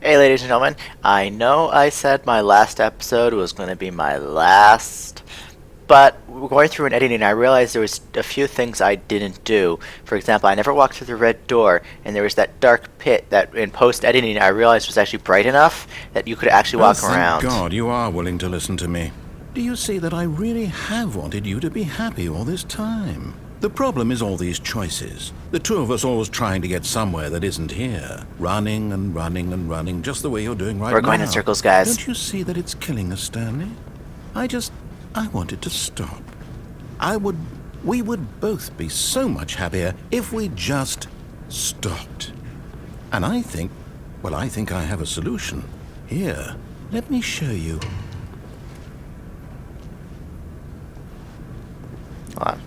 Hey, ladies and gentlemen, I know I said my last episode was going to be my last, but going through and editing, I realized there was a few things I didn't do. For example, I never walked through the red door, and there was that dark pit that in post-editing I realized was actually bright enough that you could actually walk around. Thank God you are willing to listen to me. Do you see that I really have wanted you to be happy all this time? The problem is all these choices. The two of us always trying to get somewhere that isn't here. Running and running and running, just the way you're doing right now. We're going in circles, guys. Don't you see that it's killing us, Stanley? I wanted to stop. We would both be so much happier if we just stopped. And I think I have a solution. Here, let me show you. Hold on.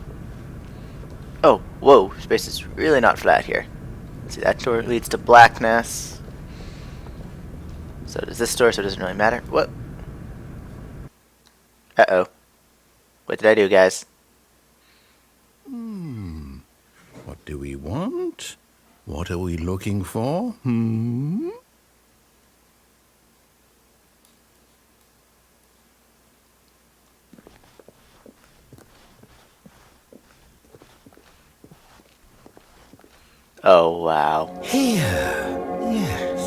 Oh, whoa, space is really not flat here. See, that door leads to blackness. So does this door, so it doesn't really matter. What? Uh-oh. What did I do, guys? What do we want? What are we looking for? Oh, wow. Here. Yes.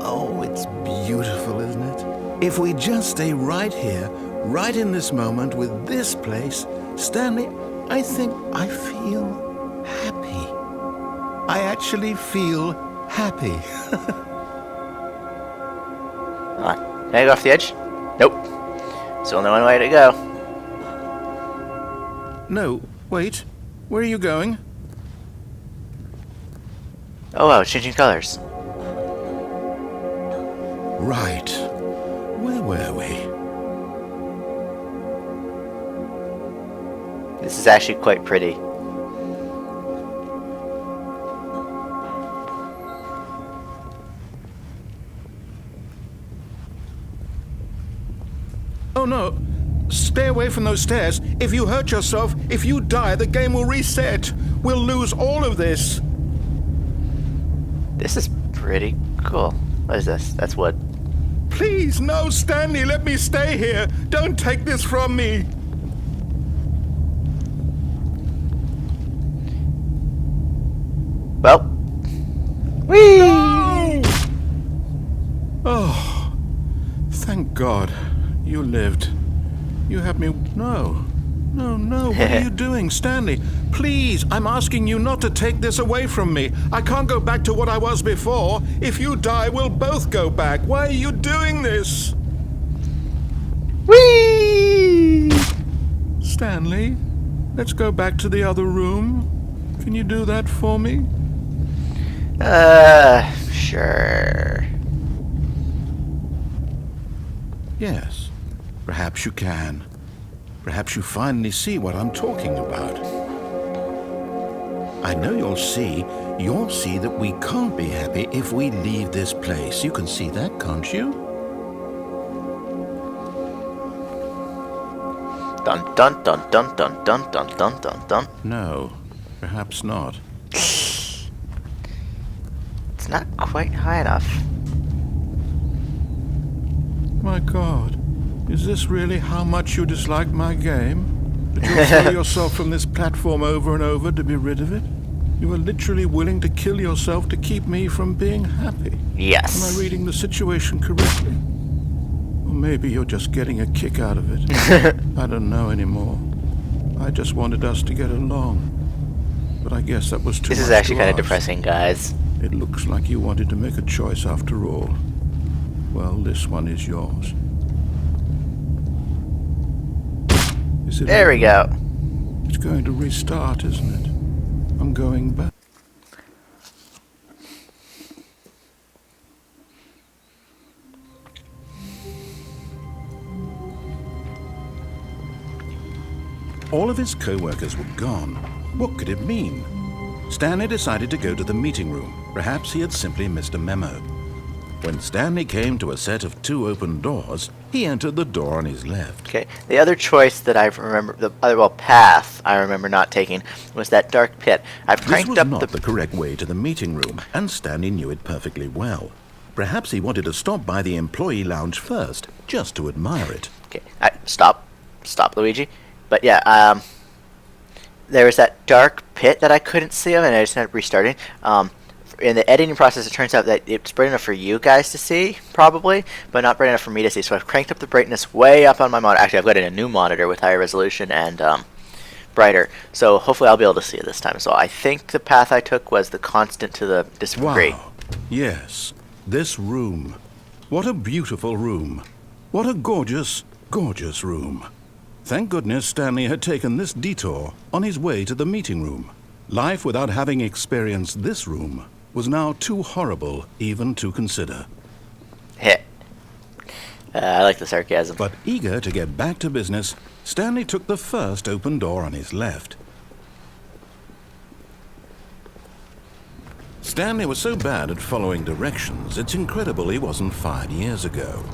Oh, it's beautiful, isn't it? If we just stay right here, right in this moment with this place, Stanley, I think I feel happy. I actually feel happy. Hold on. Can I go off the edge? Nope. There's only one way to go. No, wait. Where are you going? Oh, wow, it's changing colors. Right. Where were we? This is actually quite pretty. Oh no! Stay away from those stairs. If you hurt yourself, if you die, the game will reset. We'll lose all of this. This is pretty cool. What is this? That's wood. Please, no, Stanley, let me stay here. Don't take this from me. Well. Whee! No! Oh, thank God. You lived. You had me... No. What are you doing, Stanley? Please, I'm asking you not to take this away from me. I can't go back to what I was before. If you die, we'll both go back. Why are you doing this? Whee! Stanley, let's go back to the other room. Can you do that for me? Sure. Yes, perhaps you can. Perhaps you finally see what I'm talking about. I know you'll see that we can't be happy if we leave this place. You can see that, can't you? Dun dun dun dun dun dun dun dun dun dun. No, perhaps not. It's not quite high enough. My God, is this really how much you dislike my game? That you'll throw yourself from this platform over and over to be rid of it? You are literally willing to kill yourself to keep me from being happy. Yes. Am I reading the situation correctly? Or maybe you're just getting a kick out of it. I don't know anymore. I just wanted us to get along. But I guess that was too much. This is actually kind of to ask. depressing, guys. It looks like you wanted to make a choice after all. Well, this one is yours. Is it There we go. It's going to restart, isn't it? I'm going back. All of his co-workers were gone. What could it mean? Stanley decided to go to the meeting room. Perhaps he had simply missed a memo. When Stanley came to a set of 2 open doors, he entered the door on his left. Okay, the other choice that I remember, the other path I remember not taking was that dark pit. I've This cranked was up not the correct way to the meeting room, and Stanley knew it perfectly well. Perhaps he wanted to stop by the employee lounge first, just to admire it. Okay, stop, Luigi. But yeah, there was that dark pit that I couldn't see of, and I just ended up restarting. In the editing process, it turns out that it's bright enough for you guys to see, probably, but not bright enough for me to see. So I've cranked up the brightness way up on my monitor. Actually, I've got a new monitor with higher resolution and brighter. So hopefully I'll be able to see it this time. So I think the path I took was the constant to the degree. Wow. Yes, this room. What a beautiful room. What a gorgeous, gorgeous room. Thank goodness Stanley had taken this detour on his way to the meeting room. Life without having experienced this room was now too horrible even to consider. Hit. I like the sarcasm. But eager to get back to business, Stanley took the first open door on his left. Stanley was so bad at following directions, it's incredible he wasn't fired years ago.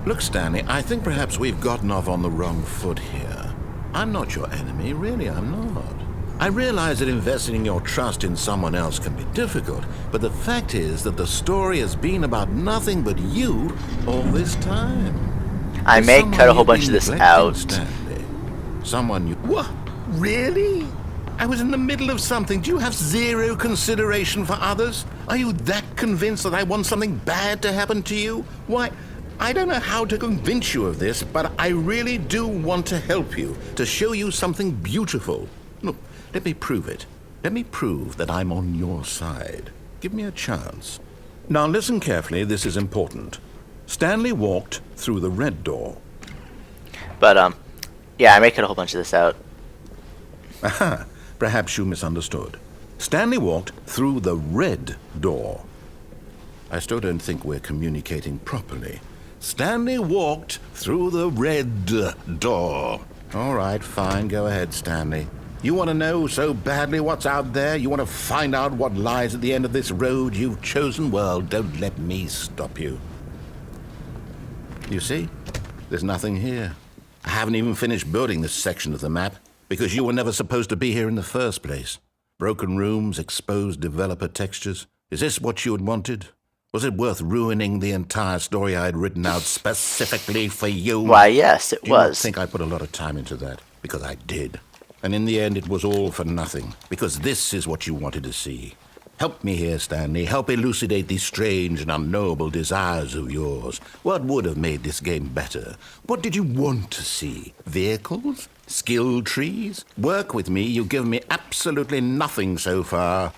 Look, Stanley, I think perhaps we've gotten off on the wrong foot here. I'm not your enemy, really, I'm not. I realize that investing your trust in someone else can be difficult, but the fact is that the story has been about nothing but you all this time. I may cut a whole bunch of this out. Stanley. Someone you... What? Really? I was in the middle of something. Do you have zero consideration for others? Are you that convinced that I want something bad to happen to you? Why, I don't know how to convince you of this, but I really do want to help you, to show you something beautiful. Look, let me prove it. Let me prove that I'm on your side. Give me a chance. Now listen carefully, this is important. Stanley walked through the red door. But, yeah, I may cut a whole bunch of this out. Aha, perhaps you misunderstood. Stanley walked through the red door. I still don't think we're communicating properly. Stanley walked through the red door. All right, fine, go ahead, Stanley. You want to know so badly what's out there? You want to find out what lies at the end of this road you've chosen? Well, don't let me stop you. You see? There's nothing here. I haven't even finished building this section of the map, because you were never supposed to be here in the first place. Broken rooms, exposed developer textures. Is this what you had wanted? Was it worth ruining the entire story I had written out specifically for you? Why, yes, it was. I think I put a lot of time into that, because I did. And in the end, it was all for nothing, because this is what you wanted to see. Help me here, Stanley. Help elucidate these strange and unknowable desires of yours. What would have made this game better? What did you want to see? Vehicles? Skill trees? Work with me. You've given me absolutely nothing so far.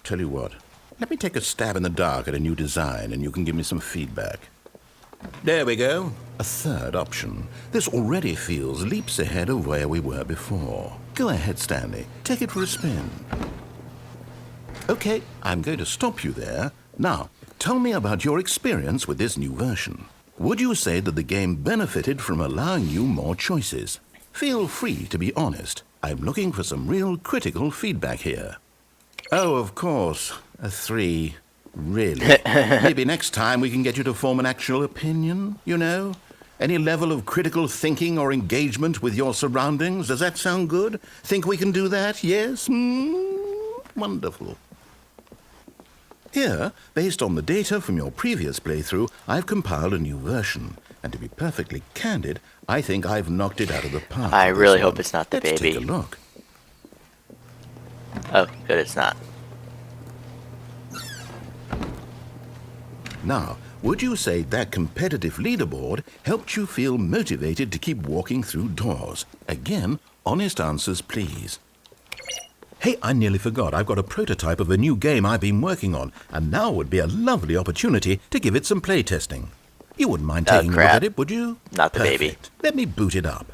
Tell you what, let me take a stab in the dark at a new design, and you can give me some feedback. There we go. A third option. This already feels leaps ahead of where we were before. Go ahead, Stanley. Take it for a spin. Okay, I'm going to stop you there. Now, tell me about your experience with this new version. Would you say that the game benefited from allowing you more choices? Feel free to be honest. I'm looking for some real critical feedback here. Oh, of course. A 3. Really? Maybe next time we can get you to form an actual opinion, you know? Any level of critical thinking or engagement with your surroundings? Does that sound good? Think we can do that? Yes? Wonderful. Here, based on the data from your previous playthrough, I've compiled a new version. And to be perfectly candid, I think I've knocked it out of the park. I really hope it's not the Let's baby. take a look. Oh, good, it's not. Now, would you say that competitive leaderboard helped you feel motivated to keep walking through doors? Again, honest answers, please. Hey, I nearly forgot. I've got a prototype of a new game I've been working on, and now would be a lovely opportunity to give it some playtesting. You wouldn't mind taking a look at it, would you? Not the baby. Perfect. Let me boot it up.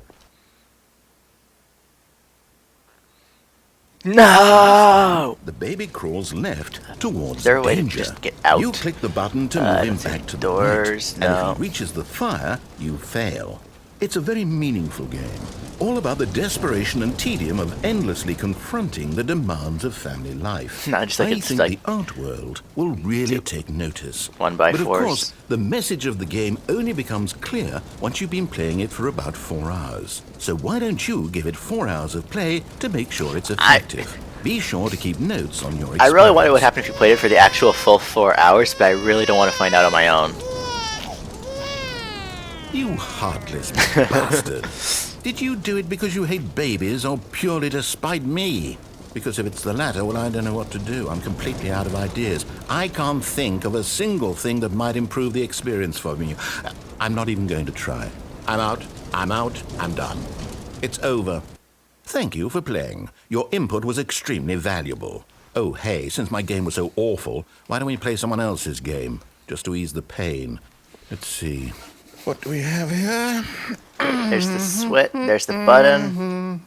No! The baby crawls left towards Is there a way to danger. just get out? You click the button to move him back to the doors, right, no. and if he reaches the fire, you fail. It's a very meaningful game, all about the desperation and tedium of endlessly confronting the demands of family life. No, just like I it's think like the art world will really take notice. 1 by 4s. But of course, the message of the game only becomes clear once you've been playing it for about 4 hours. So why don't you give it 4 hours of play to make sure it's effective? Be sure to keep notes on your I really wonder what experiments. happened if you played it for the actual full 4 hours, but I really don't want to find out on my own. You heartless bastard. Did you do it because you hate babies or purely to spite me? Because if it's the latter, well, I don't know what to do. I'm completely out of ideas. I can't think of a single thing that might improve the experience for me. I'm not even going to try. I'm out. I'm done. It's over. Thank you for playing. Your input was extremely valuable. Oh, hey, since my game was so awful, why don't we play someone else's game? Just to ease the pain. Let's see. What do we have here? There's the switch, there's the button.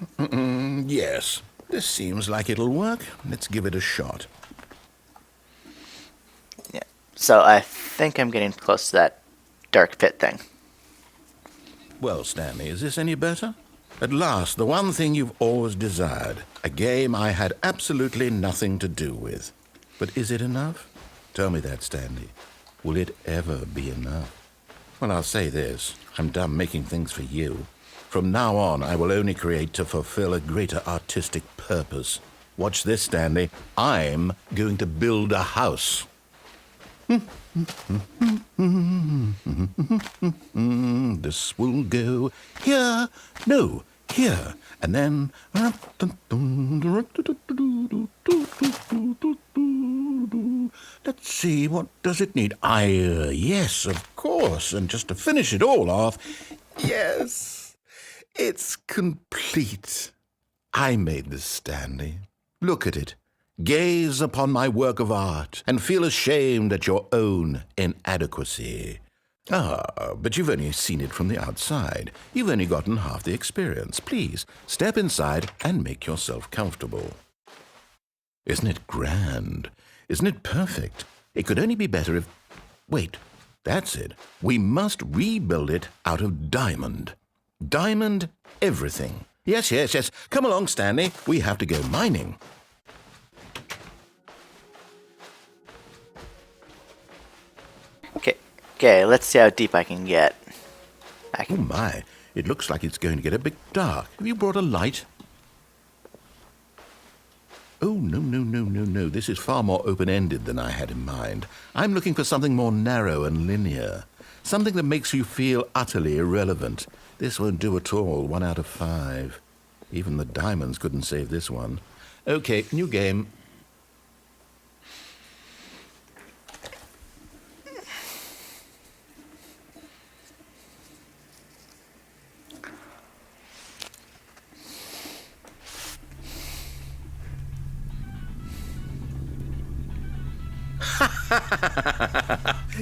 Yes. This seems like it'll work. Let's give it a shot. Yeah. So I think I'm getting close to that dark pit thing. Well, Stanley, is this any better? At last, the one thing you've always desired. A game I had absolutely nothing to do with. But is it enough? Tell me that, Stanley. Will it ever be enough? Well, I'll say this. I'm done making things for you. From now on, I will only create to fulfill a greater artistic purpose. Watch this, Stanley. I'm going to build a house. This will go here. No, here. And then... Let's see, what does it need? Yes, of course. And just to finish it all off, yes, it's complete. I made this, Stanley. Look at it. Gaze upon my work of art and feel ashamed at your own inadequacy. Ah, but you've only seen it from the outside. You've only gotten half the experience. Please, step inside and make yourself comfortable. Isn't it grand? Isn't it perfect? It could only be better if... Wait, that's it. We must rebuild it out of diamond. Diamond everything. Yes. Come along, Stanley. We have to go mining. Okay, let's see how deep I can get. Oh my, it looks like it's going to get a bit dark. Have you brought a light? Oh, no. This is far more open-ended than I had in mind. I'm looking for something more narrow and linear. Something that makes you feel utterly irrelevant. This won't do at all. 1 out of 5. Even the diamonds couldn't save this one. Okay, new game.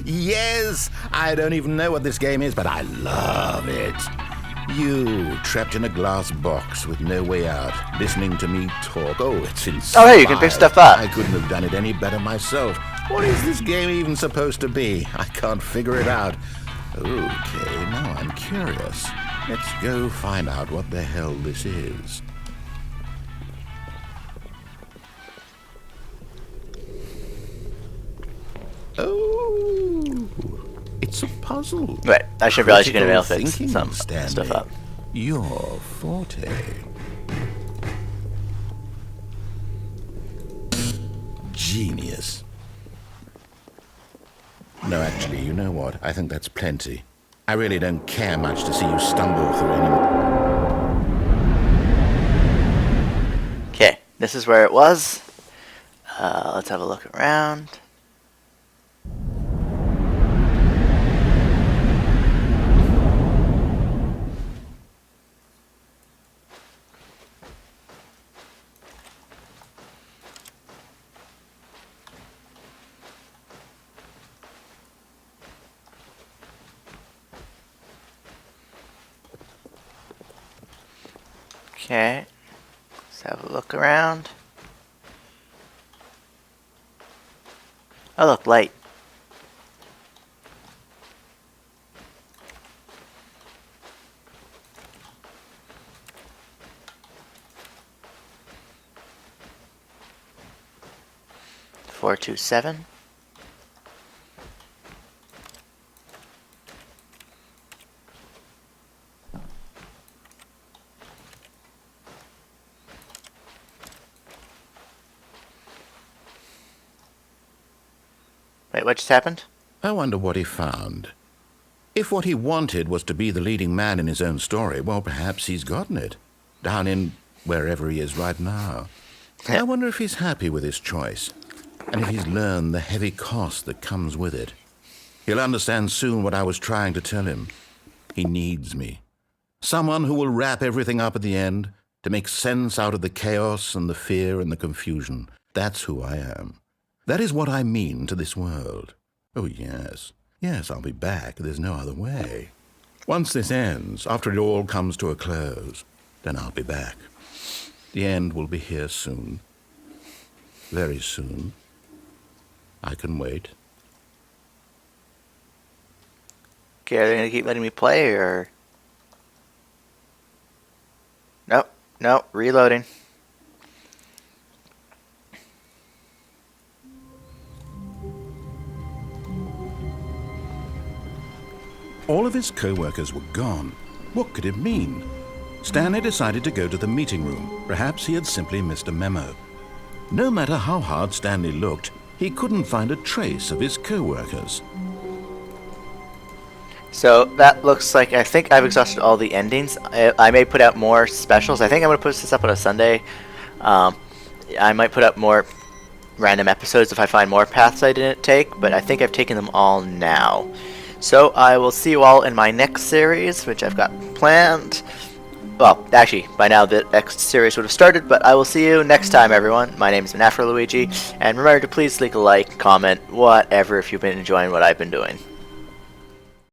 Yes! I don't even know what this game is, but I love it. You, trapped in a glass box with no way out, listening to me talk. Oh, it's inspiring. Oh, hey, you can pick stuff up. I couldn't have done it any better myself. What is this game even supposed to be? I can't figure it out. Okay, now I'm curious. Let's go find out what the hell this is. Oh, it's a puzzle. Right, I should realize you can be able to Critical fix thinking, some Stanley. stuff up. Your forte. Genius. No, actually, you know what? I think that's plenty. I really don't care much to see you stumble through any... Okay, this is where it was. Let's have a look around. Okay, let's have a look around. Oh look, light. Four, 2, 7. Wait, what just happened? I wonder what he found. If what he wanted was to be the leading man in his own story, well, perhaps he's gotten it. Down in wherever he is right now. I wonder if he's happy with his choice, and if he's learned the heavy cost that comes with it. He'll understand soon what I was trying to tell him. He needs me. Someone who will wrap everything up at the end, to make sense out of the chaos and the fear and the confusion. That's who I am. That is what I mean to this world. Oh, yes. Yes, I'll be back. There's no other way. Once this ends, after it all comes to a close, then I'll be back. The end will be here soon. Very soon. I can wait. Okay, are they gonna keep letting me play, or... Nope, nope, reloading. All of his co-workers were gone. What could it mean? Stanley decided to go to the meeting room. Perhaps he had simply missed a memo. No matter how hard Stanley looked, he couldn't find a trace of his co-workers. So that looks like, I think I've exhausted all the endings. I may put out more specials. I think I'm going to put this up on a Sunday. I might put up more random episodes if I find more paths I didn't take, but I think I've taken them all now. So I will see you all in my next series, which I've got planned. Well, actually, by now the next series would have started, but I will see you next time, everyone. My name has been Afro Luigi, and remember to please leave a like, comment, whatever, if you've been enjoying what I've been doing.